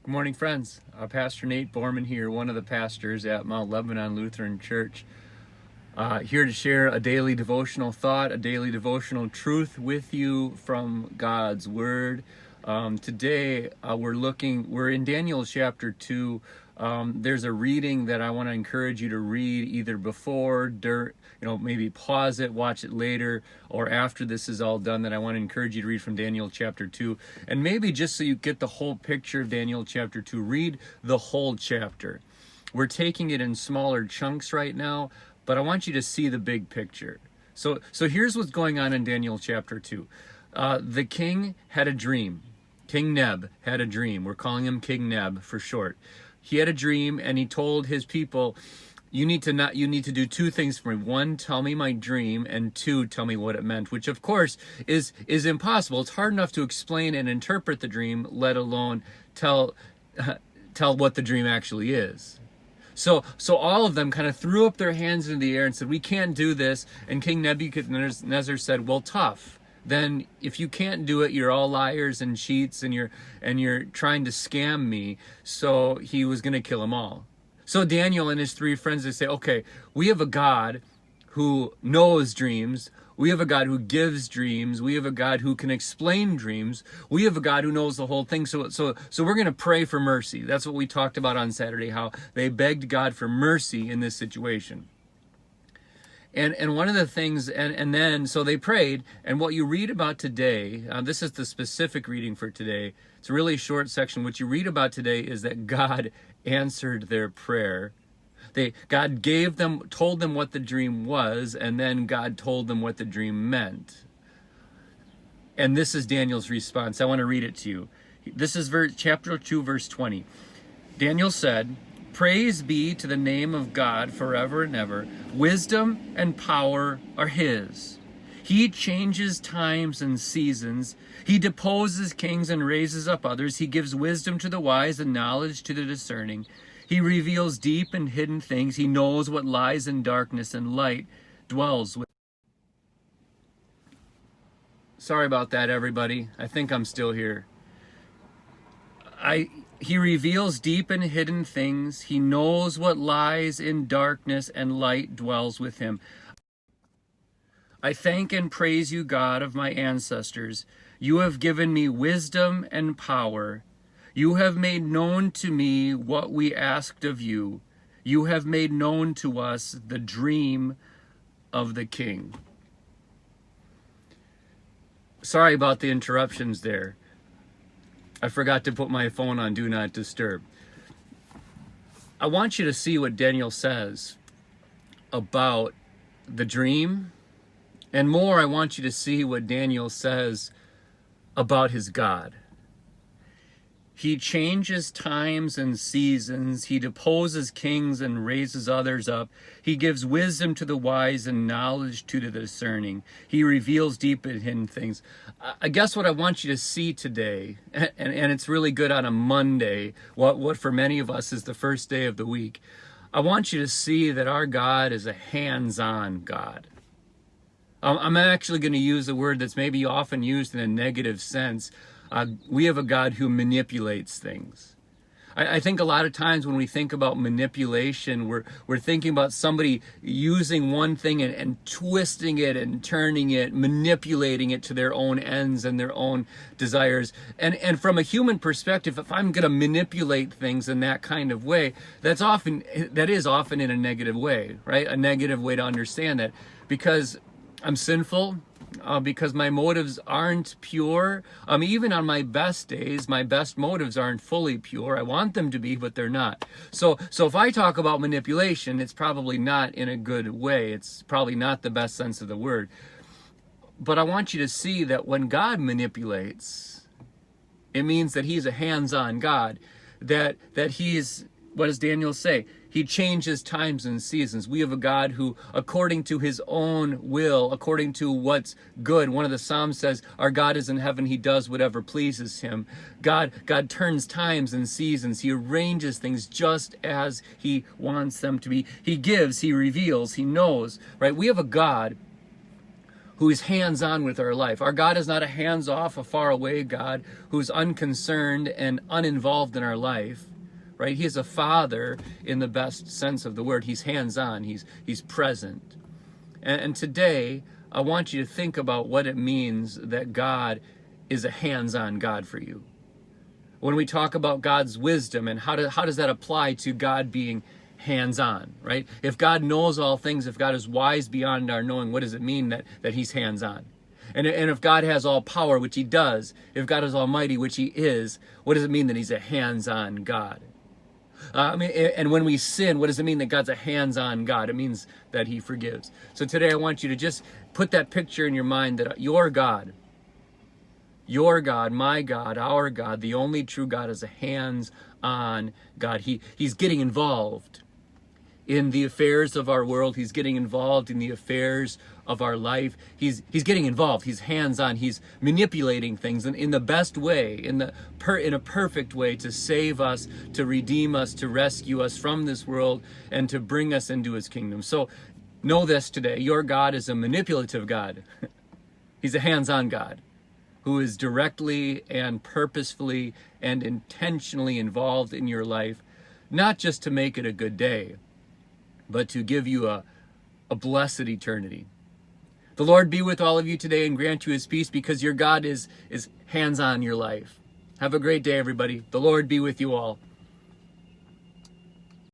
Good morning, friends. Pastor Nate Borman here, one of the pastors at Mount Lebanon Lutheran Church. Here to share a daily devotional thought, a daily devotional truth with you from God's Word. Today we're in Daniel chapter 2. There's a reading that I want to encourage you to read either before, maybe pause it, watch it later, or after this is all done, that I want to encourage you to read from Daniel chapter 2. And maybe just so you get the whole picture of Daniel chapter 2, read the whole chapter. We're taking it in smaller chunks right now, but I want you to see the big picture. So here's what's going on in Daniel chapter 2. The king had a dream. King Neb had a dream. We're calling him King Neb for short. He had a dream, and he told his people, you need to do two things for me. One, tell me my dream, and two, tell me what it meant, which of course is impossible. It's hard enough to explain and interpret the dream, let alone tell what the dream actually is. So all of them kind of threw up their hands in the air and said, we can't do this. And King Nebuchadnezzar said, well, tough. Then if you can't do it, you're all liars and cheats, and you're trying to scam me. So he was going to kill them all. So Daniel and his three friends, they say, okay, we have a God who knows dreams. We have a God who gives dreams. We have a God who can explain dreams. We have a God who knows the whole thing. So we're going to pray for mercy. That's what we talked about on Saturday, how they begged God for mercy in this situation. And one of the things, and then, so they prayed, and what you read about today, this is the specific reading for today. It's a really short section. What you read about today is that God answered their prayer. God told them what the dream was, and then God told them what the dream meant. And this is Daniel's response. I want to read it to you. This is chapter 2, verse 20. Daniel said, praise be to the name of God forever and ever. Wisdom and power are his. He changes times and seasons. He deposes kings and raises up others. He gives wisdom to the wise and knowledge to the discerning. He reveals deep and hidden things. He knows what lies in darkness, and light dwells with. Sorry about that, everybody. I think I'm still here. He reveals deep and hidden things. He knows what lies in darkness, and light dwells with him. I thank and praise you, God of my ancestors. You have given me wisdom and power. You have made known to me what we asked of you. You have made known to us the dream of the king. Sorry about the interruptions there. I forgot to put my phone on Do Not Disturb. I want you to see what Daniel says about the dream. And more, I want you to see what Daniel says about his God. He changes times and seasons. He deposes kings and raises others up. He gives wisdom to the wise and knowledge to the discerning. He reveals deep and hidden things. I guess what I want you to see today, and it's really good on a Monday, what for many of us is the first day of the week, I want you to see that our God is a hands-on God. I'm actually going to use a word that's maybe often used in a negative sense. We have a God who manipulates things. I think a lot of times when we think about manipulation, we're thinking about somebody using one thing and twisting it and turning it, manipulating it to their own ends and their own desires. And from a human perspective, if I'm going to manipulate things in that kind of way, that is often in a negative way, right? A negative way to understand that, because I'm sinful, because my motives aren't pure. Even on my best days, my best motives aren't fully pure. I want them to be, but they're not. So if I talk about manipulation, it's probably not in a good way. It's probably not the best sense of the word. But I want you to see that when God manipulates, it means that he's a hands-on God, that he's, what does Daniel say? He changes times and seasons. We have a God who, according to his own will, according to what's good, one of the Psalms says, our God is in heaven. He does whatever pleases him. God turns times and seasons. He arranges things just as he wants them to be. He gives, he reveals, he knows, right? We have a God who is hands-on with our life. Our God is not a hands-off, a far-away God who's unconcerned and uninvolved in our life, right? He is a father in the best sense of the word. He's hands-on. He's present. And today, I want you to think about what it means that God is a hands-on God for you. When we talk about God's wisdom and how does that apply to God being hands-on, right? If God knows all things, if God is wise beyond our knowing, what does it mean that he's hands-on? And if God has all power, which he does, if God is almighty, which he is, what does it mean that he's a hands-on God? And when we sin, what does it mean that God's a hands-on God? It means that he forgives. So today I want you to just put that picture in your mind that your God, my God, our God, the only true God, is a hands-on God. He's getting involved in the affairs of our world. He's getting involved in the affairs of our life. He's getting involved. He's hands-on. He's manipulating things in the best way, in a perfect way, to save us, to redeem us, to rescue us from this world, and to bring us into his kingdom. So know this today. Your God is a manipulative God. He's a hands-on God who is directly and purposefully and intentionally involved in your life, not just to make it a good day, but to give you a blessed eternity. The Lord be with all of you today and grant you his peace, because your God is hands-on your life. Have a great day, everybody. The Lord be with you all.